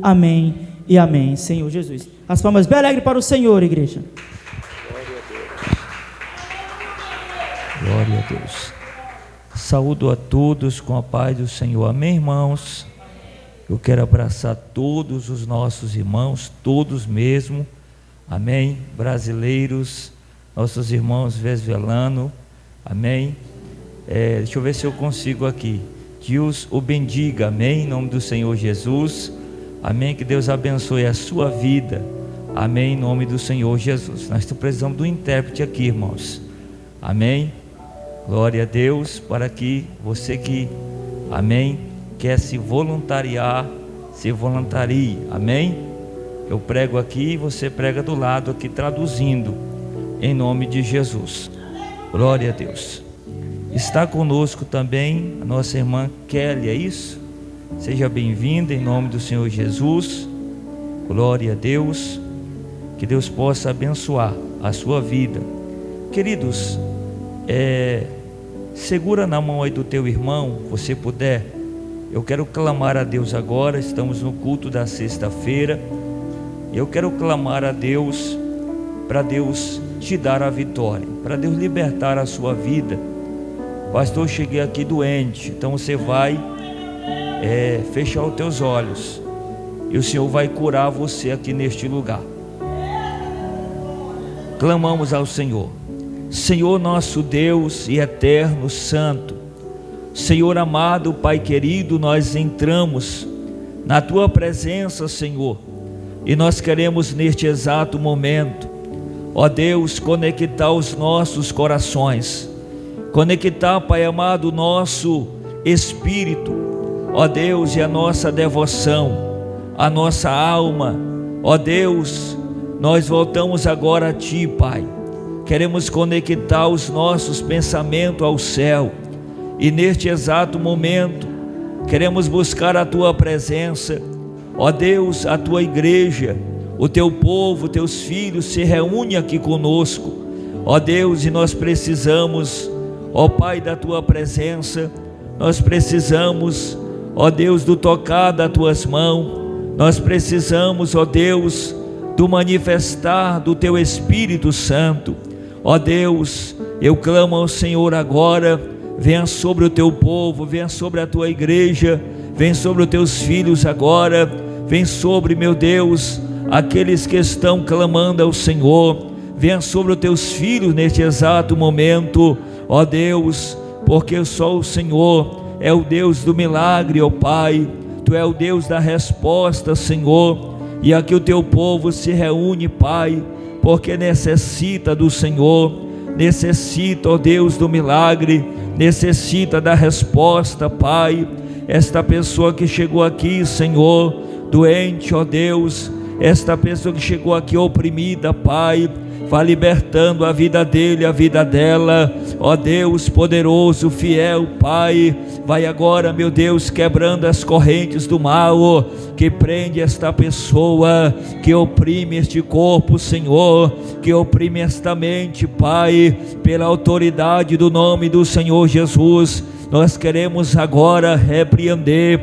Amém e amém, Senhor Jesus. As palmas bem alegres para o Senhor, igreja. Glória a Deus. Saúdo a todos com a paz do Senhor. Amém, irmãos? Eu quero abraçar todos os nossos irmãos, todos mesmo. Amém? Brasileiros, nossos irmãos venezuelanos. Amém? Deixa eu ver se eu consigo aqui. Deus o bendiga. Amém? Em nome do Senhor Jesus. Amém? Que Deus abençoe a sua vida. Amém? Em nome do Senhor Jesus. Nós precisamos do intérprete aqui, irmãos. Amém? Glória a Deus, para que você que, amém, quer se voluntariar, se voluntarie, amém? Eu prego aqui e você prega do lado aqui, traduzindo, em nome de Jesus. Glória a Deus. Está conosco também a nossa irmã Kelly, é isso? Seja bem-vinda em nome do Senhor Jesus. Glória a Deus. Que Deus possa abençoar a sua vida. Queridos, segura na mão aí do teu irmão, você puder. Eu quero clamar a Deus agora. Estamos no culto da sexta-feira. Eu quero clamar a Deus, para Deus te dar a vitória, para Deus libertar a sua vida. Pastor, eu cheguei aqui doente, então você vai fechar os teus olhos e o Senhor vai curar você aqui neste lugar. Clamamos ao Senhor. Senhor nosso Deus e eterno santo, Senhor amado, Pai querido, nós entramos na Tua presença, Senhor, e nós queremos neste exato momento, ó Deus, conectar os nossos corações, conectar, Pai amado, o nosso espírito, ó Deus, e a nossa devoção, a nossa alma, ó Deus, nós voltamos agora a Ti, Pai. Queremos conectar os nossos pensamentos ao céu, e neste exato momento queremos buscar a Tua presença, ó Deus. A Tua igreja, o Teu povo, Teus filhos se reúnem aqui conosco, ó Deus, e nós precisamos, ó Pai, da Tua presença. Nós precisamos, ó Deus, do tocar das Tuas mãos. Nós precisamos, ó Deus, do manifestar do Teu Espírito Santo. Ó Deus, eu clamo ao Senhor agora, venha sobre o Teu povo, venha sobre a Tua igreja, venha sobre os Teus filhos agora, venha sobre, meu Deus, aqueles que estão clamando ao Senhor, venha sobre os Teus filhos neste exato momento, ó Deus, porque só o Senhor é o Deus do milagre, ó Pai. Tu é o Deus da resposta, Senhor, e aqui o Teu povo se reúne, Pai, porque necessita do Senhor, necessita, ó Deus, do milagre, necessita da resposta, Pai. Esta pessoa que chegou aqui, Senhor, doente, ó Deus, esta pessoa que chegou aqui oprimida, Pai, vai libertando a vida dele, a vida dela, ó Deus poderoso, fiel, Pai. Vai agora, meu Deus, quebrando as correntes do mal que prende esta pessoa, que oprime este corpo, Senhor, que oprime esta mente, Pai, pela autoridade do nome do Senhor Jesus. Nós queremos agora repreender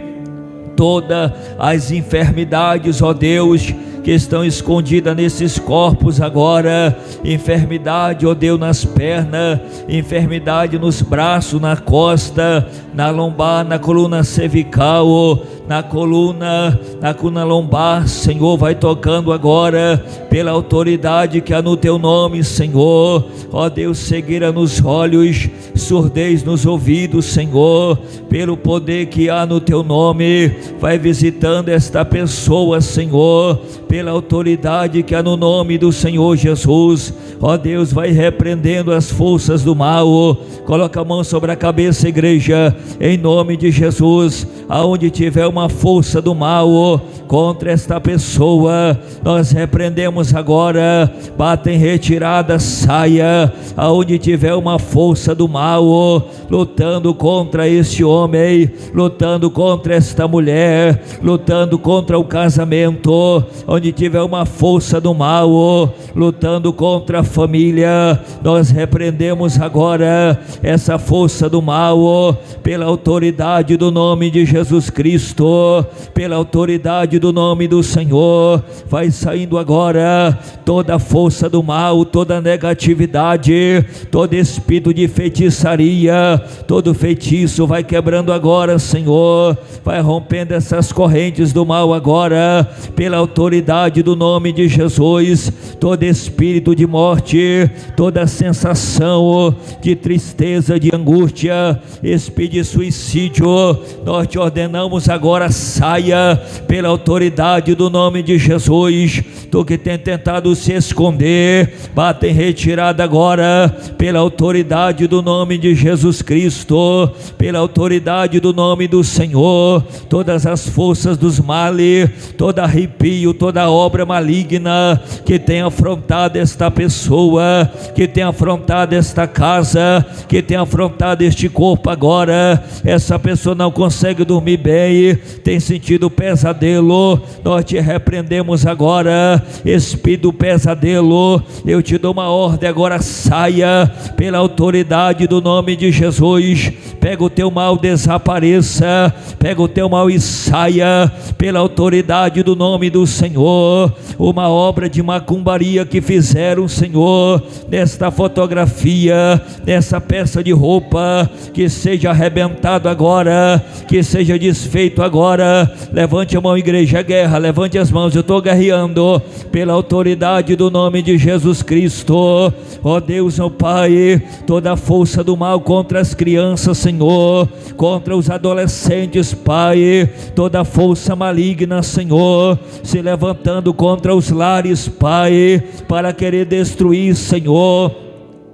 todas as enfermidades, ó Deus, que estão escondidas nesses corpos agora. Enfermidade, ó Deus, nas pernas, enfermidade nos braços, na costa, na lombar, na coluna cervical, na coluna lombar, Senhor, vai tocando agora, pela autoridade que há no Teu nome, Senhor, ó Deus, cegueira nos olhos, surdez nos ouvidos, Senhor, pelo poder que há no Teu nome, vai visitando esta pessoa, Senhor, pela autoridade que há no nome do Senhor Jesus, ó Deus, vai repreendendo as forças do mal. Coloca a mão sobre a cabeça, igreja, em nome de Jesus. Aonde tiver uma força do mal contra esta pessoa, nós repreendemos agora, bata em retirada, saia. Aonde tiver uma força do mal lutando contra este homem, lutando contra esta mulher, lutando contra o casamento, onde tiver uma força do mal lutando contra a família. Nós repreendemos agora essa força do mal, pela autoridade do nome de Jesus Cristo, pela autoridade do nome do Senhor. Vai saindo agora toda a força do mal, toda a negatividade, todo espírito de feitiçaria, todo feitiço vai quebrando agora, Senhor. Vai rompendo essas correntes do mal agora, pela autoridade do nome de Jesus. Todo espírito de morte, toda sensação de tristeza, de angústia, espírito de suicídio, nós te ordenamos agora, saia pela autoridade do nome de Jesus. Tu que tem tentado se esconder, bate em retirada agora, pela autoridade do nome de Jesus Cristo, pela autoridade do nome do Senhor. Todas as forças dos males, todo arrepio, toda obra maligna que tem afrontado esta pessoa, que tem afrontado esta casa, que tem afrontado este corpo agora, essa pessoa não consegue dormir bem, tem sentido pesadelo, nós te repreendemos agora, espírito do pesadelo. Eu te dou uma ordem agora, saia pela autoridade do nome de Jesus. Pega o teu mal, desapareça, pega o teu mal e saia pela autoridade do nome do Senhor. Uma obra de macumbaria que fizeram, Senhor, nesta fotografia, nessa peça de roupa, que seja arrebentado agora, que seja desfeito agora. Levante a mão, igreja, guerra, levante as mãos. Eu estou guerreando pela autoridade do nome de Jesus Cristo. Ó Deus, ó Pai, toda a força do mal contra as crianças, Senhor, contra os adolescentes, Pai, toda a força maligna, Senhor, se levantando contra os lares, Pai, para querer destruir, Senhor.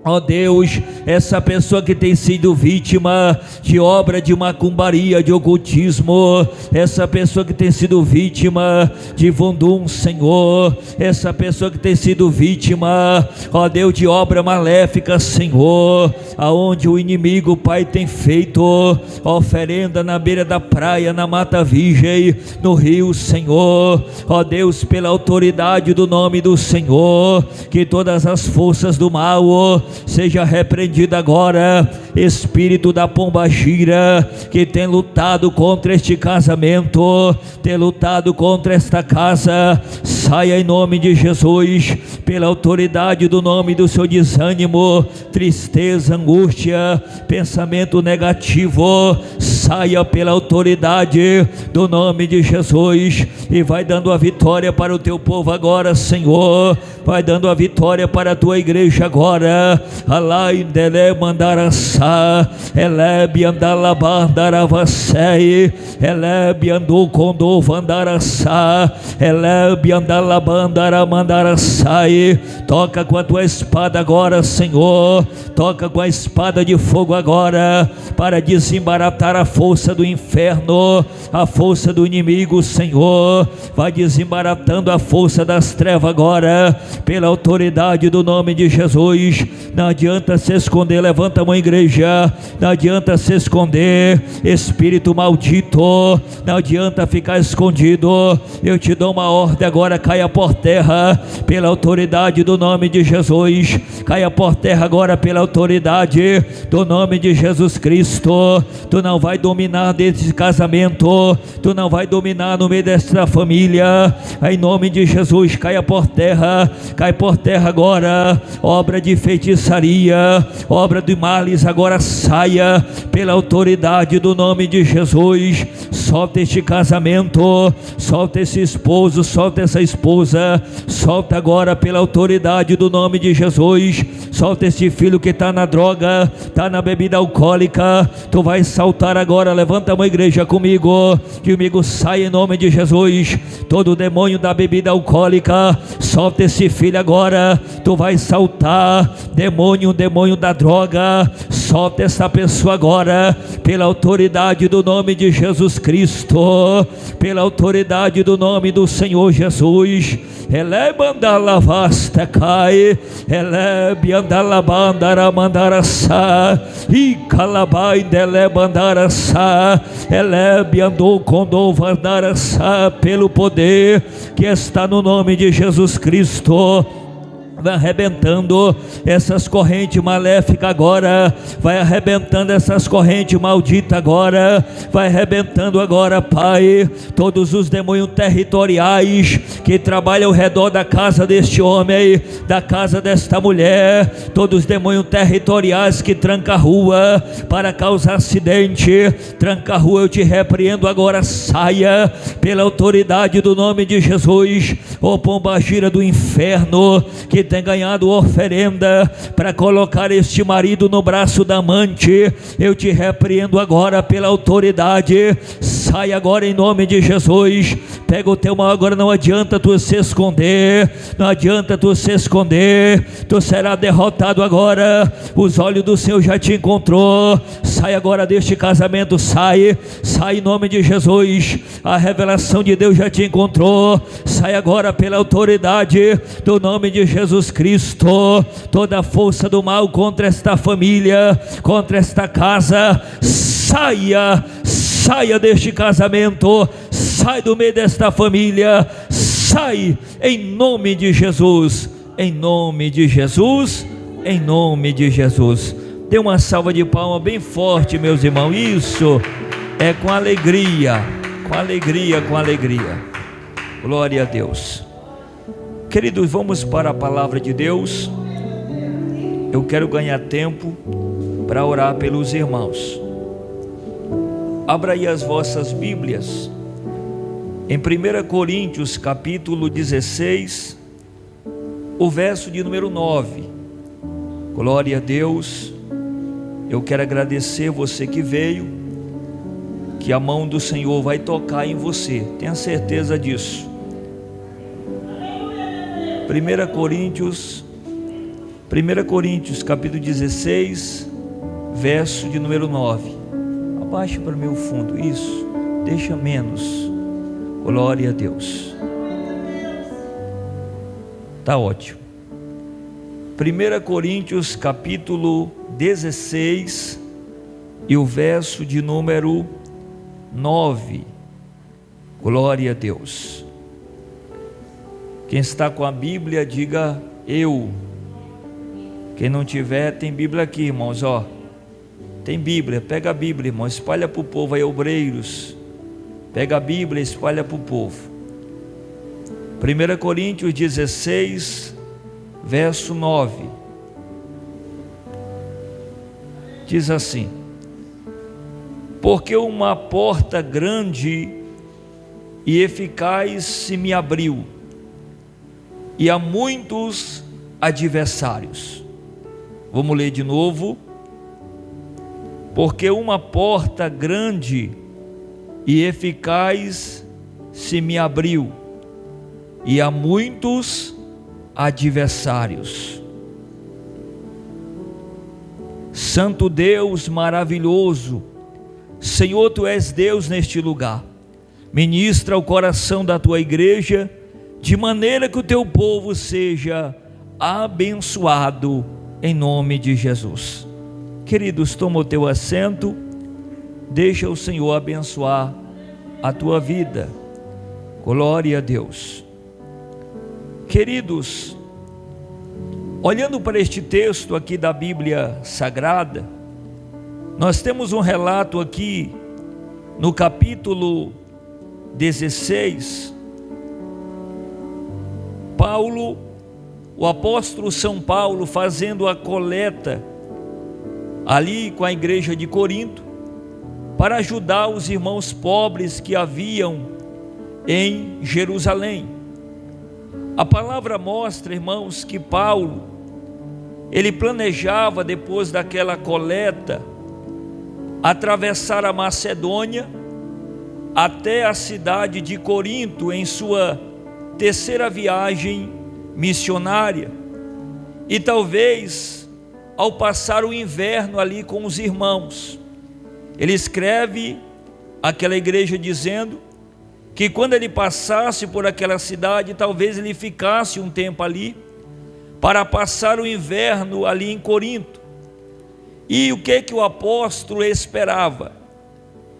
Ó Deus, essa pessoa que tem sido vítima de obra de macumbaria, de ocultismo, essa pessoa que tem sido vítima de vundum, Senhor, essa pessoa que tem sido vítima, ó Deus, de obra maléfica, Senhor, aonde o inimigo, Pai, tem feito oferenda na beira da praia, na Mata Virgem, no rio, Senhor. Ó Deus, pela autoridade do nome do Senhor, que todas as forças do mal seja repreendido agora. Espírito da pombagira que tem lutado contra este casamento, tem lutado contra esta casa, saia em nome de Jesus, pela autoridade do nome do seu desânimo, tristeza, angústia, pensamento negativo, saia pela autoridade do nome de Jesus, e vai dando a vitória para o teu povo agora, Senhor. Vai dando a vitória para a tua igreja agora. Alai dele mandaraçá, elebe andalabandaravacei, elebe anducondo vandaraçá, elebe andalabandaramandaracai. Toca com a tua espada agora, Senhor. Toca com a espada de fogo agora, para desembaratar a força do inferno, a força do inimigo, Senhor. Vai desembaratando a força das trevas agora, pela autoridade do nome de Jesus. Não adianta se esconder, levanta a mão, igreja, não adianta se esconder, espírito maldito, não adianta ficar escondido. Eu te dou uma ordem agora, caia por terra, pela autoridade do nome de Jesus. Caia por terra agora, pela autoridade do nome de Jesus Cristo. Tu não vai dominar desse casamento, tu não vai dominar no meio desta família, em nome de Jesus. Caia por terra, cai por terra agora, obra de feitiçaria, obra de males, agora saia pela autoridade do nome de Jesus. Solta este casamento, solta esse esposo, solta essa esposa, solta agora pela autoridade do nome de Jesus. Solta este filho que está na droga, está na bebida alcoólica. Tu vai saltar agora, levanta a mão, igreja, comigo sai em nome de Jesus. Todo demônio da bebida alcoólica, solta esse filho agora. Tu vai saltar, demônio da droga, solta essa pessoa agora, pela autoridade do nome de Jesus Cristo, pela autoridade do nome do Senhor Jesus. Elebandalavasta cai, elebiandalabandaramandarassa, e calabai delebandarassa, elebiandocondovandarassa, pelo poder que está no nome de Jesus Cristo. vai arrebentando essas correntes maléficas agora, vai arrebentando essas correntes malditas agora, vai arrebentando agora, Pai, todos os demônios territoriais que trabalham ao redor da casa deste homem, da casa desta mulher, todos os demônios territoriais que trancam a rua para causar acidente, tranca a rua, eu te repreendo agora, saia pela autoridade do nome de Jesus, ô pombagira do inferno, que tem ganhado oferenda para colocar este marido no braço da amante, eu te repreendo agora pela autoridade, sai agora em nome de Jesus, pega o teu mal agora, não adianta tu se esconder, não adianta tu se esconder, tu será derrotado agora, os olhos do Senhor já te encontrou, sai agora deste casamento, sai em nome de Jesus, a revelação de Deus já te encontrou, sai agora pela autoridade do nome de Jesus Cristo, toda a força do mal contra esta família, contra esta casa, saia deste casamento, sai do meio desta família, sai em nome de Jesus, em nome de Jesus, em nome de Jesus. Dê uma salva de palmas bem forte, meus irmãos, isso é com alegria, com alegria, com alegria, glória a Deus. Queridos, vamos para a palavra de Deus. Eu quero ganhar tempo para orar pelos irmãos. Abra aí as vossas Bíblias em 1 Coríntios capítulo 16, o verso de número 9. Glória a Deus. Eu quero agradecer você que veio, que a mão do Senhor vai tocar em você, tenha certeza disso. 1 Coríntios capítulo 16, verso de número 9. Abaixa para o meu fundo, isso, deixa menos, glória a Deus, está ótimo. 1 Coríntios capítulo 16 e o verso de número 9, glória a Deus. Quem está com a Bíblia, diga eu. Quem não tiver, tem Bíblia aqui, irmãos, ó. Tem Bíblia, pega a Bíblia, irmão, espalha para o povo aí, obreiros. Pega a Bíblia e espalha para o povo. 1 Coríntios 16, verso 9. Diz assim: porque uma porta grande e eficaz se me abriu, e há muitos adversários. Vamos ler de novo. Porque uma porta grande e eficaz se me abriu, e há muitos adversários. Santo Deus maravilhoso, Senhor, Tu és Deus neste lugar. Ministra o coração da Tua igreja, de maneira que o Teu povo seja abençoado, em nome de Jesus. Queridos, toma o teu assento, deixa o Senhor abençoar a tua vida, glória a Deus. Queridos, olhando para este texto aqui da Bíblia Sagrada, nós temos um relato aqui no capítulo 16, Paulo, o apóstolo São Paulo, fazendo a coleta ali com a igreja de Corinto, para ajudar os irmãos pobres que haviam em Jerusalém. A palavra mostra, irmãos, que Paulo, ele planejava, depois daquela coleta, atravessar a Macedônia até a cidade de Corinto, em sua terceira viagem missionária, e talvez ao passar o inverno ali com os irmãos, ele escreve àquela igreja dizendo que quando ele passasse por aquela cidade, talvez ele ficasse um tempo ali, para passar o inverno ali em Corinto. E o que o apóstolo esperava?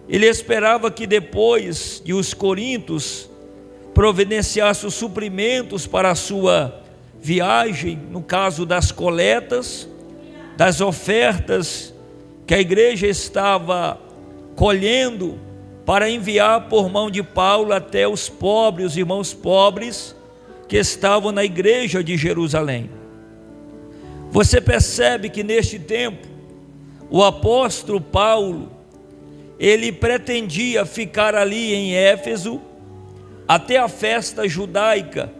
Ele esperava que depois de os coríntios providenciassem os suprimentos para a sua viagem, no caso das coletas, das ofertas que a igreja estava colhendo para enviar por mão de Paulo até os pobres, os irmãos pobres que estavam na igreja de Jerusalém. Você percebe que neste tempo o apóstolo Paulo, ele pretendia ficar ali em Éfeso até a festa judaica,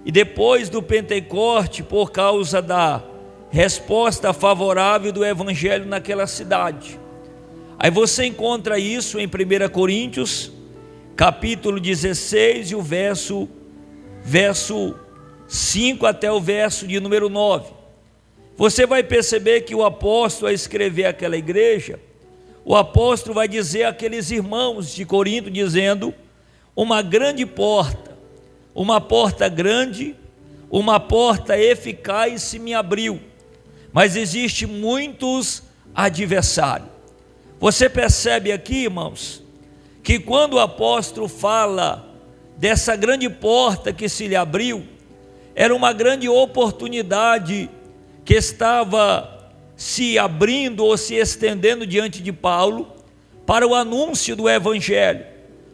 e depois do Pentecoste, por causa da resposta favorável do evangelho naquela cidade. Aí você encontra isso em 1 Coríntios, capítulo 16, e o verso 5 até o verso de número 9. Você vai perceber que o apóstolo, ao escrever aquela igreja, o apóstolo vai dizer àqueles irmãos de Corinto, dizendo: uma grande porta, uma porta grande, uma porta eficaz se me abriu, mas existe muitos adversários. Você percebe aqui, irmãos, que quando o apóstolo fala dessa grande porta que se lhe abriu, era uma grande oportunidade que estava se abrindo ou se estendendo diante de Paulo para o anúncio do evangelho,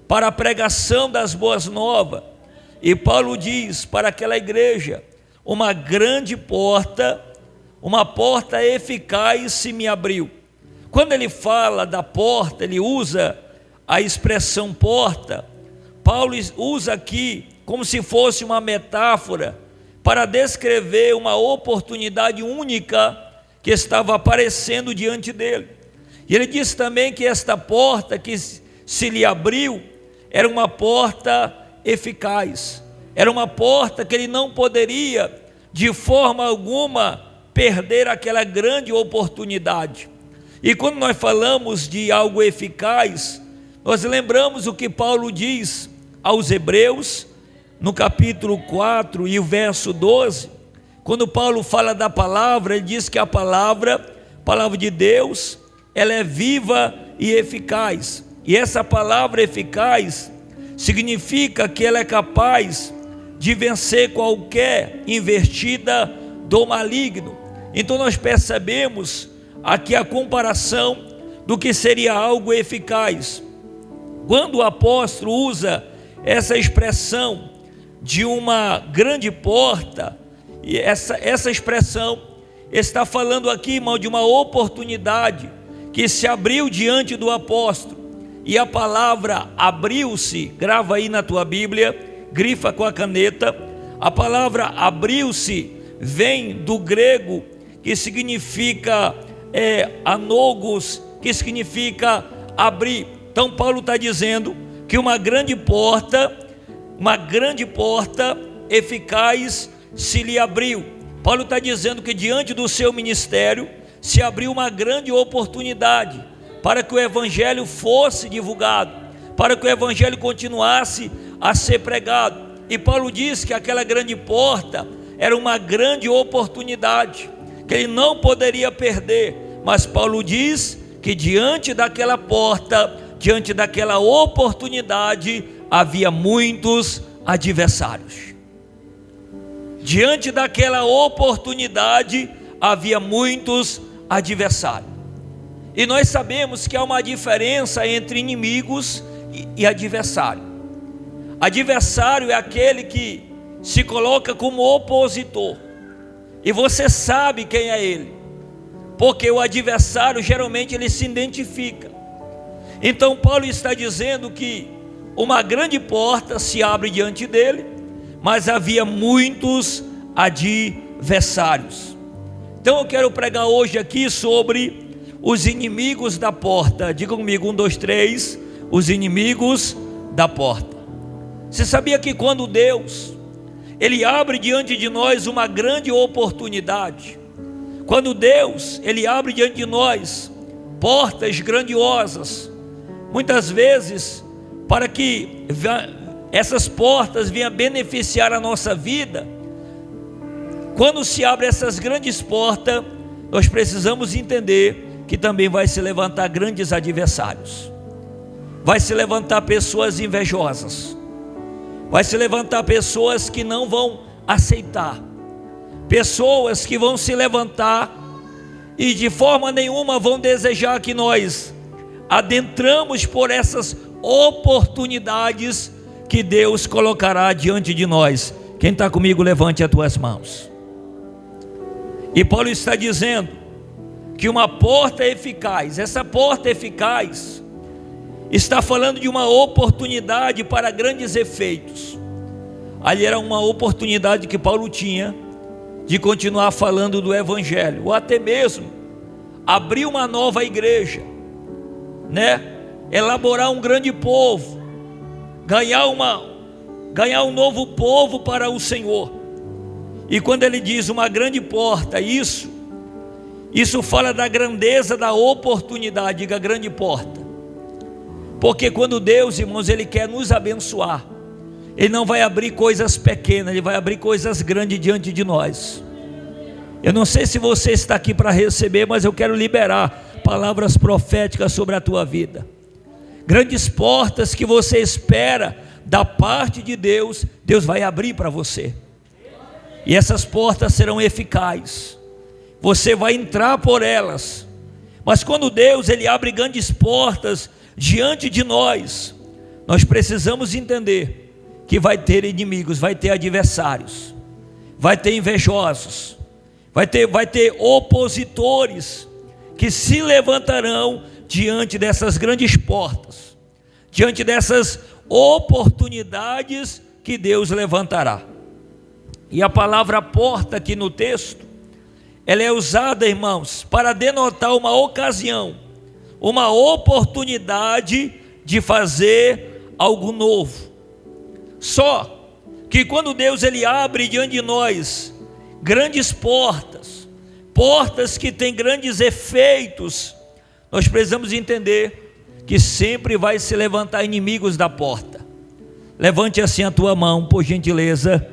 para a pregação das boas novas. E Paulo diz para aquela igreja: uma grande porta, uma porta eficaz se me abriu. Quando ele fala da porta, ele usa a expressão porta. Paulo usa aqui como se fosse uma metáfora para descrever uma oportunidade única que estava aparecendo diante dele. E ele diz também que esta porta que se lhe abriu era uma porta eficaz, era uma porta que ele não poderia de forma alguma perder aquela grande oportunidade. E quando nós falamos de algo eficaz, nós lembramos o que Paulo diz aos Hebreus, no capítulo 4 e o verso 12, quando Paulo fala da palavra, ele diz que a palavra de Deus, ela é viva e eficaz. E essa palavra eficaz significa que ela é capaz de vencer qualquer investida do maligno. Então nós percebemos aqui a comparação do que seria algo eficaz. Quando o apóstolo usa essa expressão de uma grande porta, e essa expressão está falando aqui, irmão, de uma oportunidade que se abriu diante do apóstolo. E a palavra abriu-se, grava aí na tua Bíblia, grifa com a caneta. A palavra abriu-se vem do grego, que significa anogos, que significa abrir. Então Paulo está dizendo que uma grande porta eficaz se lhe abriu. Paulo está dizendo que diante do seu ministério se abriu uma grande oportunidade para que o evangelho fosse divulgado, para que o evangelho continuasse a ser pregado. E Paulo diz que aquela grande porta era uma grande oportunidade que ele não poderia perder. Mas Paulo diz que diante daquela porta, diante daquela oportunidade, havia muitos adversários. Diante daquela oportunidade, havia muitos adversários. E nós sabemos que há uma diferença entre inimigos e adversário. Adversário é aquele que se coloca como opositor, e você sabe quem é ele, porque o adversário geralmente ele se identifica. Então Paulo está dizendo que uma grande porta se abre diante dele, mas havia muitos adversários. Então eu quero pregar hoje aqui sobre os inimigos da porta. Diga comigo, 1, 2, 3, os inimigos da porta. Você sabia que quando Deus, Ele abre diante de nós uma grande oportunidade, quando Deus, Ele abre diante de nós portas grandiosas, muitas vezes para que essas portas venham beneficiar a nossa vida, quando se abrem essas grandes portas, nós precisamos entender que também vai se levantar grandes adversários, vai se levantar pessoas invejosas, vai se levantar pessoas que não vão aceitar pessoas que vão se levantar e de forma nenhuma vão desejar que nós adentramos por essas oportunidades que Deus colocará diante de nós. Quem está comigo, levante as tuas mãos. E Paulo está dizendo que uma porta eficaz, essa porta eficaz está falando de uma oportunidade para grandes efeitos. Ali era uma oportunidade que Paulo tinha de continuar falando do Evangelho, ou até mesmo abrir uma nova igreja, elaborar um grande povo, ganhar um novo povo para o Senhor. E quando ele diz uma grande porta, isso fala da grandeza da oportunidade. Diga, grande porta. Porque quando Deus, irmãos, Ele quer nos abençoar, Ele não vai abrir coisas pequenas, Ele vai abrir coisas grandes diante de nós. Eu não sei se você está aqui para receber, mas eu quero liberar palavras proféticas sobre a tua vida. Grandes portas que você espera da parte de Deus, Deus vai abrir para você. E essas portas serão eficazes. Você vai entrar por elas. Mas quando Deus Ele abre grandes portas diante de nós, nós precisamos entender que vai ter inimigos, vai ter adversários, vai ter invejosos, vai ter opositores que se levantarão diante dessas grandes portas, diante dessas oportunidades que Deus levantará. E a palavra porta aqui no texto, ela é usada, irmãos, para denotar uma ocasião, uma oportunidade de fazer algo novo. Só que quando Deus Ele abre diante de nós grandes portas, portas que têm grandes efeitos, nós precisamos entender que sempre vai se levantar inimigos da porta. Levante assim a tua mão, por gentileza.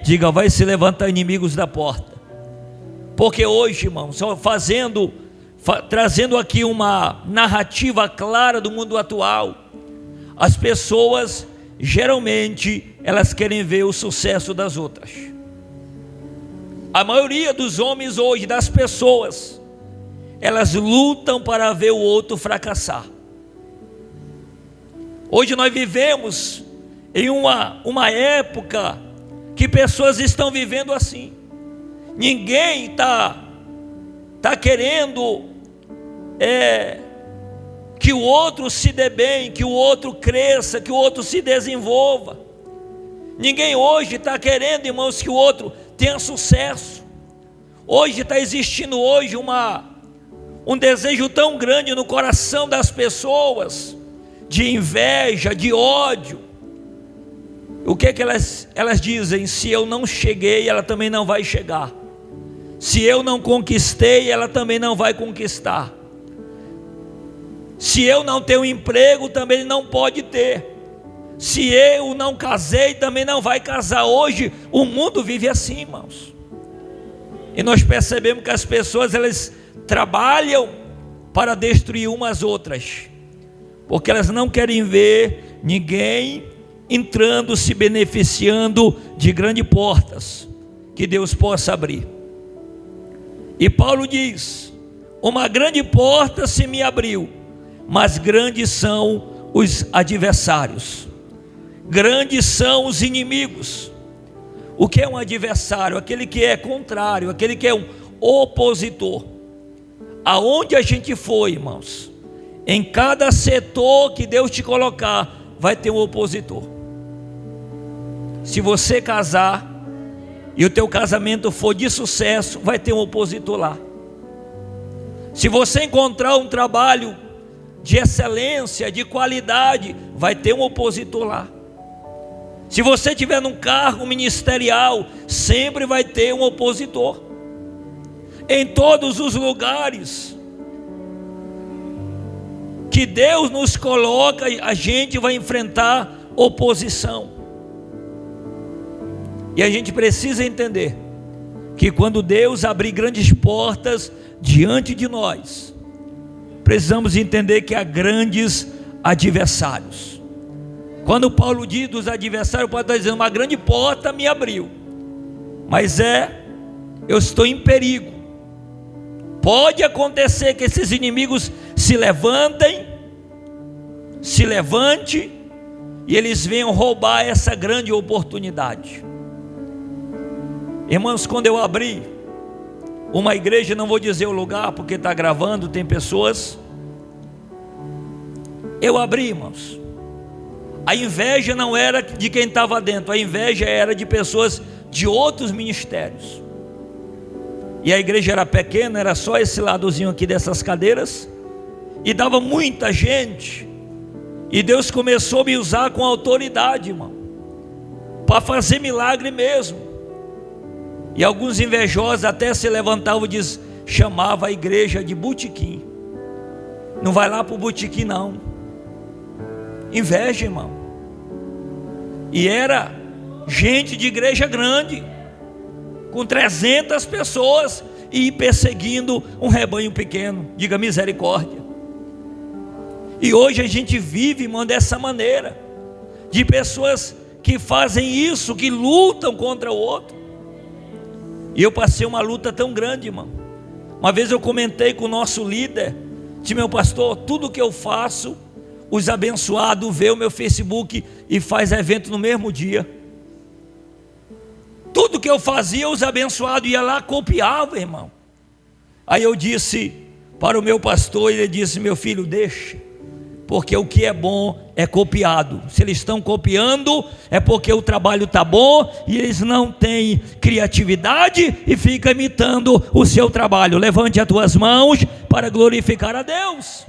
Diga, vai se levantar inimigos da porta. Porque hoje, irmãos, trazendo aqui uma narrativa clara do mundo atual, as pessoas geralmente elas querem ver o sucesso das outras. A maioria dos homens hoje, das pessoas, elas lutam para ver o outro fracassar. Hoje nós vivemos em uma época que pessoas estão vivendo assim. Ninguém está querendo que o outro se dê bem, que o outro cresça, que o outro se desenvolva. Ninguém hoje está querendo, irmãos, que o outro tenha sucesso. Hoje está existindo um desejo tão grande no coração das pessoas, de inveja, de ódio. O que elas dizem? Se eu não cheguei, ela também não vai chegar. Se eu não conquistei, ela também não vai conquistar. Se eu não tenho emprego, também não pode ter. Se eu não casei, também não vai casar. Hoje o mundo vive assim, irmãos. E nós percebemos que as pessoas elas trabalham para destruir umas outras, porque elas não querem ver ninguém entrando, se beneficiando de grandes portas que Deus possa abrir. E Paulo diz: uma grande porta se me abriu, mas grandes são os adversários, grandes são os inimigos. O que é um adversário? Aquele que é contrário, aquele que é um opositor. Aonde a gente for, irmãos, em cada setor que Deus te colocar, vai ter um opositor. Se você casar e o teu casamento for de sucesso, vai ter um opositor lá. Se você encontrar um trabalho de excelência, de qualidade, vai ter um opositor lá. Se você estiver num cargo ministerial, sempre vai ter um opositor. Em todos os lugares que Deus nos coloca, a gente vai enfrentar oposição. E a gente precisa entender que quando Deus abrir grandes portas diante de nós, precisamos entender que há grandes adversários. Quando Paulo diz dos adversários, Paulo está dizendo: uma grande porta me abriu, mas eu estou em perigo. Pode acontecer que esses inimigos se levante e eles venham roubar essa grande oportunidade. Irmãos, quando eu abri uma igreja, não vou dizer o lugar porque está gravando, tem pessoas. Eu abri, irmãos. A inveja não era de quem estava dentro, a inveja era de pessoas de outros ministérios. E a igreja era pequena, era só esse ladozinho aqui dessas cadeiras, e dava muita gente. E Deus começou a me usar com autoridade, irmão, para fazer milagre mesmo. E alguns invejosos até se levantavam e chamavam a igreja de botequim. Não vai lá para o botequim não. Inveja, irmão. E era gente de igreja grande, com 300 pessoas, e perseguindo um rebanho pequeno. Diga misericórdia. E hoje a gente vive, irmão, dessa maneira, de pessoas que fazem isso, que lutam contra o outro. E eu passei uma luta tão grande, irmão. Uma vez eu comentei com o nosso líder, disse: meu pastor, tudo que eu faço, os abençoados vê o meu Facebook e faz evento no mesmo dia. Tudo que eu fazia, os abençoados iam lá, copiavam, irmão. Aí eu disse para o meu pastor, ele disse: meu filho, deixa, porque o que é bom é copiado. Se eles estão copiando, é porque o trabalho está bom, e eles não têm criatividade e ficam imitando o seu trabalho. Levante as tuas mãos para glorificar a Deus.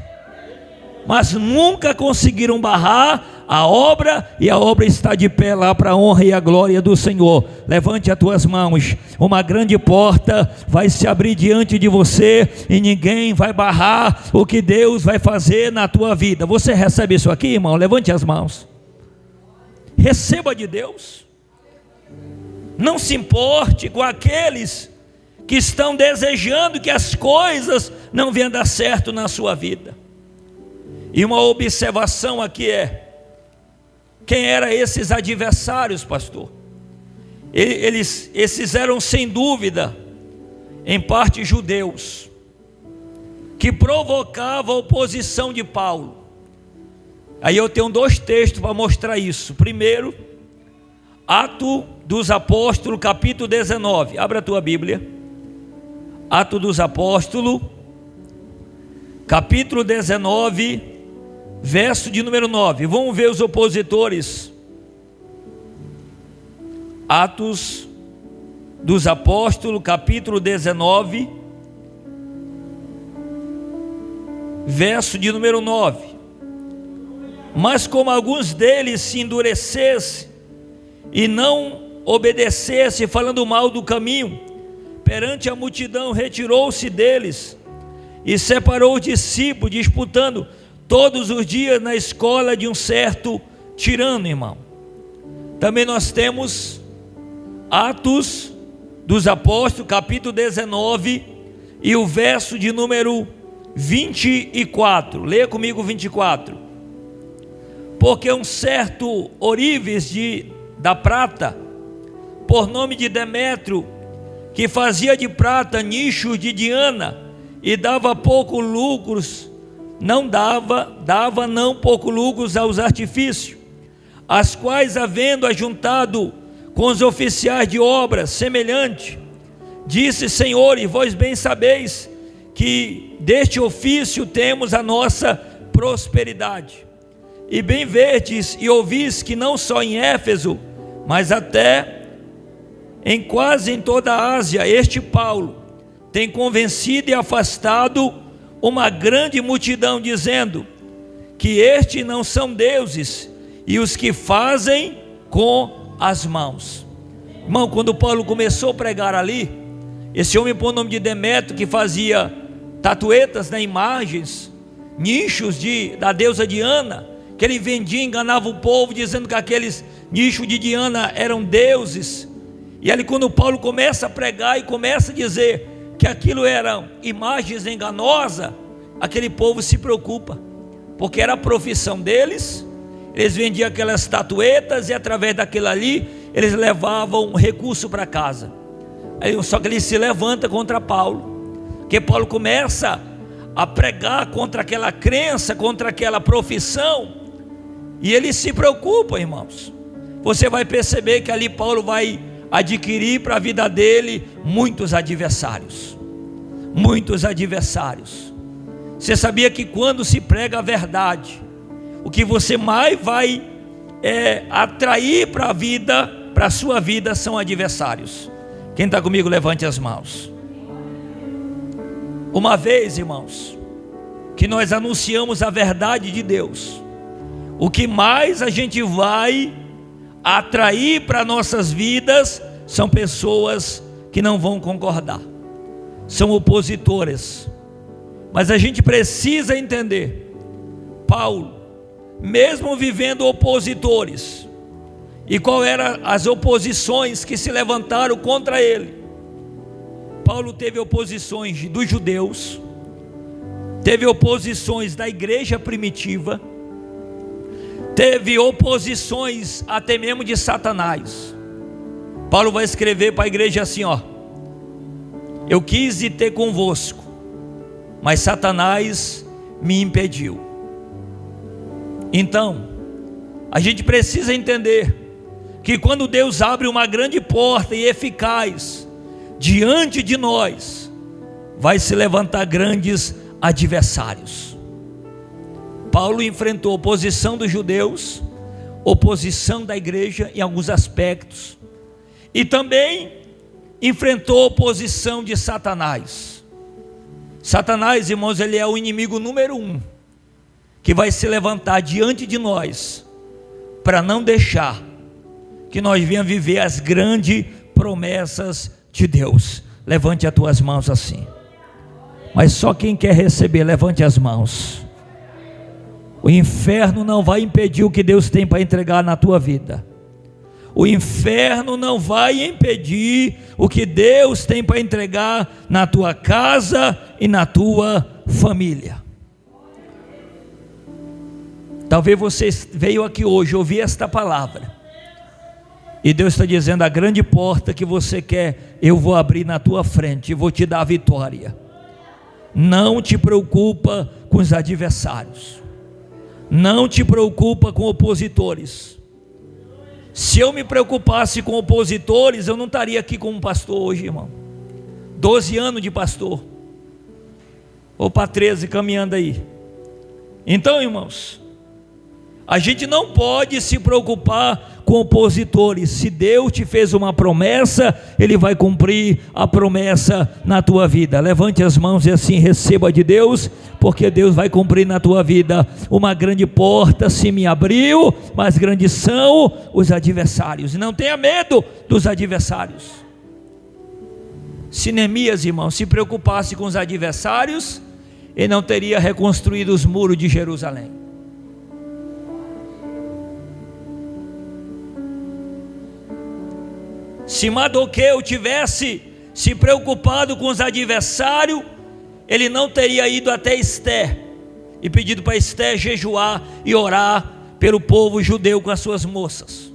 Mas nunca conseguiram barrar a obra, e a obra está de pé lá para a honra e a glória do Senhor. Levante as tuas mãos. Uma grande porta vai se abrir diante de você, e ninguém vai barrar o que Deus vai fazer na tua vida. Você recebe isso aqui, irmão? Levante as mãos. Receba de Deus. Não se importe com aqueles que estão desejando que as coisas não venham dar certo na sua vida. E uma observação aqui é: quem eram esses adversários, pastor? Esses eram sem dúvida, em parte judeus, que provocavam a oposição de Paulo. Aí eu tenho 2 textos para mostrar isso. Primeiro, Atos dos Apóstolos, capítulo 19. Abra a tua Bíblia. Atos dos Apóstolos, capítulo 19, verso de número 9. Vamos ver os opositores. Atos dos Apóstolos, capítulo 19, verso de número 9. Mas como alguns deles se endurecessem e não obedecessem, falando mal do caminho, perante a multidão retirou-se deles e separou os discípulos, disputando todos os dias na escola de um certo tirano, irmão. Também nós temos Atos dos Apóstolos, capítulo 19, e o verso de número 24. Leia comigo 24. Porque um certo ourives da prata, por nome de Demétrio, que fazia de prata nichos de Diana, e dava pouco lucros, não pouco lucros aos artifícios, as quais, havendo ajuntado com os oficiais de obras semelhante, disse: Senhor, e vós bem sabeis que deste ofício temos a nossa prosperidade. E bem verdes e ouvis que não só em Éfeso, mas até quase em toda a Ásia, este Paulo tem convencido e afastado uma grande multidão, dizendo que estes não são deuses, e os que fazem com as mãos. Irmão, quando Paulo começou a pregar ali, esse homem por nome de Demétrio, que fazia tatuetas, imagens, nichos da deusa Diana, que ele vendia, enganava o povo, dizendo que aqueles nichos de Diana eram deuses. E ali, quando Paulo começa a pregar e começa a dizer que aquilo eram imagens enganosas, aquele povo se preocupa, porque era a profissão deles. Eles vendiam aquelas estatuetas, e através daquilo ali eles levavam recurso para casa. Só que ele se levanta contra Paulo, porque Paulo começa a pregar contra aquela crença, contra aquela profissão, e ele se preocupa, irmãos. Você vai perceber que ali Paulo vai adquirir para a vida dele muitos adversários. Muitos adversários. Você sabia que quando se prega a verdade, o que você mais vai atrair para a vida, para a sua vida, são adversários. Quem está comigo, levante as mãos. Uma vez, irmãos, que nós anunciamos a verdade de Deus, o que mais a gente vai atrair para nossas vidas são pessoas que não vão concordar, são opositores. Mas a gente precisa entender, Paulo, mesmo vivendo opositores, e qual eram as oposições que se levantaram contra ele? Paulo teve oposições dos judeus, teve oposições da igreja primitiva, teve oposições até mesmo de Satanás. Paulo vai escrever para a igreja assim, eu quis ir ter convosco, mas Satanás me impediu. Então, a gente precisa entender que quando Deus abre uma grande porta e eficaz diante de nós, vai se levantar grandes adversários. Paulo enfrentou oposição dos judeus, oposição da igreja em alguns aspectos, e também enfrentou oposição de Satanás. Satanás, irmãos, ele é o inimigo número 1, que vai se levantar diante de nós, para não deixar que nós venhamos viver as grandes promessas de Deus. Levante as tuas mãos assim. Mas só quem quer receber, levante as mãos. O inferno não vai impedir o que Deus tem para entregar na tua vida. O inferno não vai impedir o que Deus tem para entregar na tua casa e na tua família. Talvez você veio aqui hoje ouvir esta palavra, e Deus está dizendo: a grande porta que você quer, eu vou abrir na tua frente e vou te dar a vitória. Não te preocupa com os adversários, não te preocupa com opositores. Se eu me preocupasse com opositores, eu não estaria aqui como pastor hoje, irmão. 12 anos de pastor, ou para 13 caminhando aí. Então, irmãos, a gente não pode se preocupar com opositores. Se Deus te fez uma promessa, Ele vai cumprir a promessa na tua vida. Levante as mãos e assim receba de Deus, porque Deus vai cumprir na tua vida. Uma grande porta se me abriu, mas grandes são os adversários. E não tenha medo dos adversários. Se Neemias, irmão, se preocupasse com os adversários, ele não teria reconstruído os muros de Jerusalém. Se Mardoqueu tivesse se preocupado com os adversários, ele não teria ido até Ester e pedido para Ester jejuar e orar pelo povo judeu com as suas moças.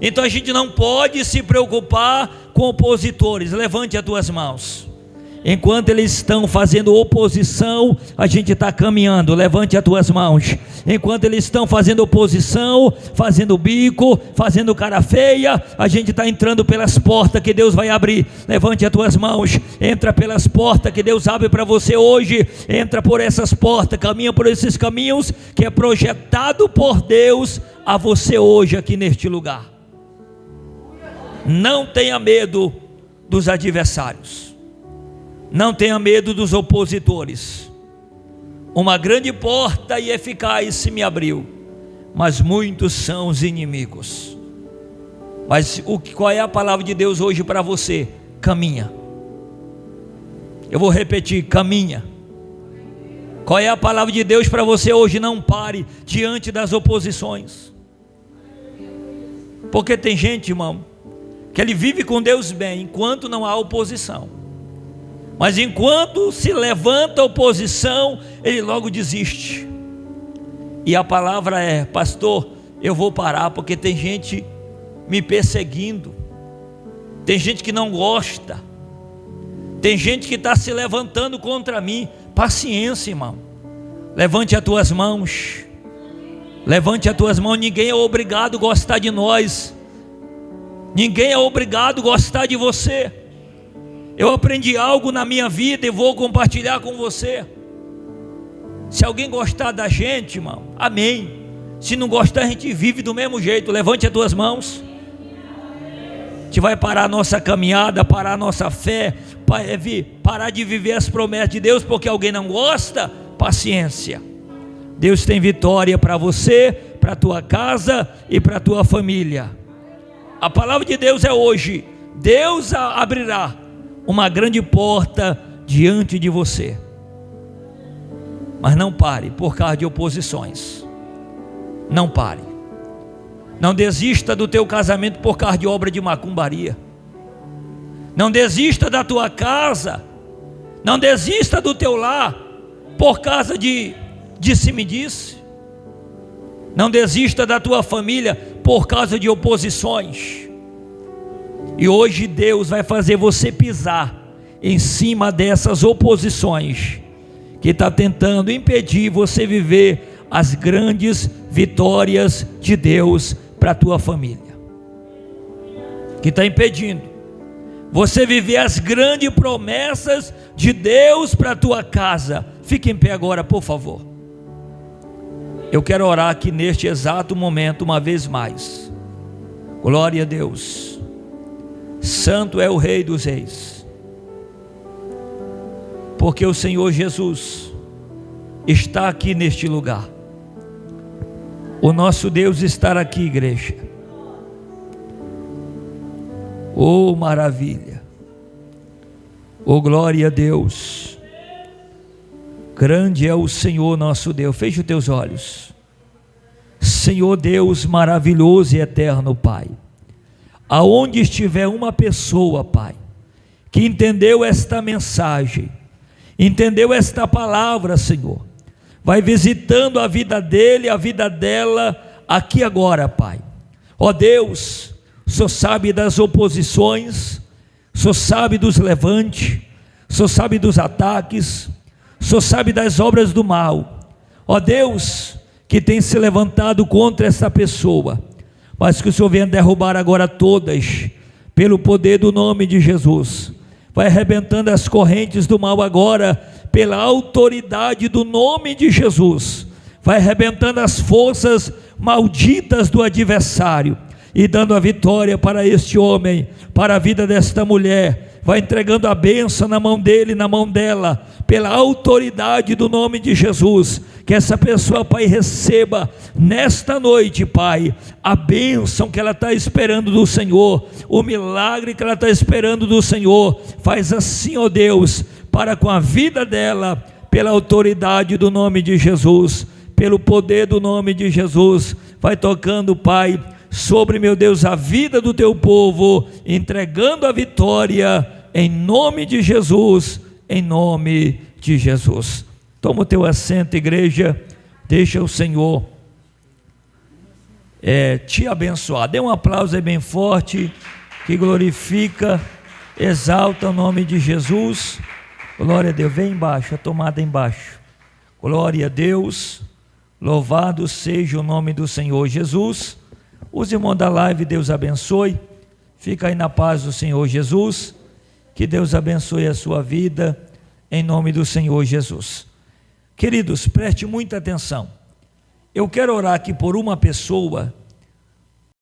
Então a gente não pode se preocupar com opositores. Levante as tuas mãos. Enquanto eles estão fazendo oposição, a gente está caminhando. Levante as tuas mãos. Enquanto eles estão fazendo oposição, fazendo bico, fazendo cara feia, a gente está entrando pelas portas que Deus vai abrir. Levante as tuas mãos. Entra pelas portas que Deus abre para você hoje. Entra por essas portas, caminha por esses caminhos que é projetado por Deus a você hoje aqui neste lugar. Não tenha medo dos adversários. Não tenha medo dos opositores. Uma grande porta e eficaz se me abriu, mas muitos são os inimigos. Mas qual é a palavra de Deus hoje para você? Caminha. Eu vou repetir, caminha. Qual é a palavra de Deus para você hoje? Não pare diante das oposições. Porque tem gente, irmão, que ele vive com Deus bem enquanto não há oposição. Mas enquanto se levanta a oposição, ele logo desiste. E a palavra é: pastor, eu vou parar porque tem gente me perseguindo. Tem gente que não gosta. Tem gente que está se levantando contra mim. Paciência, irmão. Levante as tuas mãos. Levante as tuas mãos. Ninguém é obrigado a gostar de nós. Ninguém é obrigado a gostar de você. Eu aprendi algo na minha vida e vou compartilhar com você. Se alguém gostar da gente, irmão, amém. Se não gostar, a gente vive do mesmo jeito. Levante as tuas mãos. A gente vai parar a nossa caminhada, parar a nossa fé, parar de viver as promessas de Deus porque alguém não gosta. Paciência. Deus tem vitória para você, para a tua casa e para a tua família. A palavra de Deus é hoje: Deus abrirá uma grande porta diante de você. Mas não pare por causa de oposições. Não pare. Não desista do teu casamento por causa de obra de macumbaria. Não desista da tua casa. Não desista do teu lar por causa de disse-me-disse. Não desista da tua família por causa de oposições. E hoje Deus vai fazer você pisar em cima dessas oposições que está tentando impedir você viver as grandes vitórias de Deus para a tua família, que está impedindo você viver as grandes promessas de Deus para a tua casa. Fique em pé agora, por favor. Eu quero orar aqui neste exato momento uma vez mais. Glória a Deus. Santo é o Rei dos Reis, porque o Senhor Jesus está aqui neste lugar. O nosso Deus está aqui, igreja. Oh, maravilha. Oh, glória a Deus. Grande é o Senhor nosso Deus. Feche os teus olhos. Senhor Deus maravilhoso e eterno, Pai, aonde estiver uma pessoa, Pai, que entendeu esta mensagem, entendeu esta palavra, Senhor, vai visitando a vida dele, a vida dela, aqui agora, Pai. Ó Deus, o Senhor sabe das oposições, o Senhor sabe dos levantes, o Senhor sabe dos ataques, o Senhor sabe das obras do mal. Ó Deus, que tem se levantado contra essa pessoa, mas que o Senhor venha derrubar agora todas, pelo poder do nome de Jesus. Vai arrebentando as correntes do mal agora, pela autoridade do nome de Jesus. Vai arrebentando as forças malditas do adversário e dando a vitória para este homem, para a vida desta mulher. Vai entregando a bênção na mão dele, na mão dela, pela autoridade do nome de Jesus. Que essa pessoa, Pai, receba nesta noite, Pai, a bênção que ela está esperando do Senhor, o milagre que ela está esperando do Senhor. Faz assim, ó Deus, para com a vida dela, pela autoridade do nome de Jesus, pelo poder do nome de Jesus. Vai tocando, Pai, sobre, meu Deus, a vida do teu povo, entregando a vitória, em nome de Jesus, em nome de Jesus. Toma o teu assento, igreja. Deixa o Senhor te abençoar. Dê um aplauso aí bem forte, que glorifica, exalta o nome de Jesus. Glória a Deus. Vem embaixo, a tomada embaixo. Glória a Deus. Louvado seja o nome do Senhor Jesus. Os irmãos da live, Deus abençoe. Fica aí na paz do Senhor Jesus. Que Deus abençoe a sua vida, em nome do Senhor Jesus. Queridos, preste muita atenção. Eu quero orar aqui por uma pessoa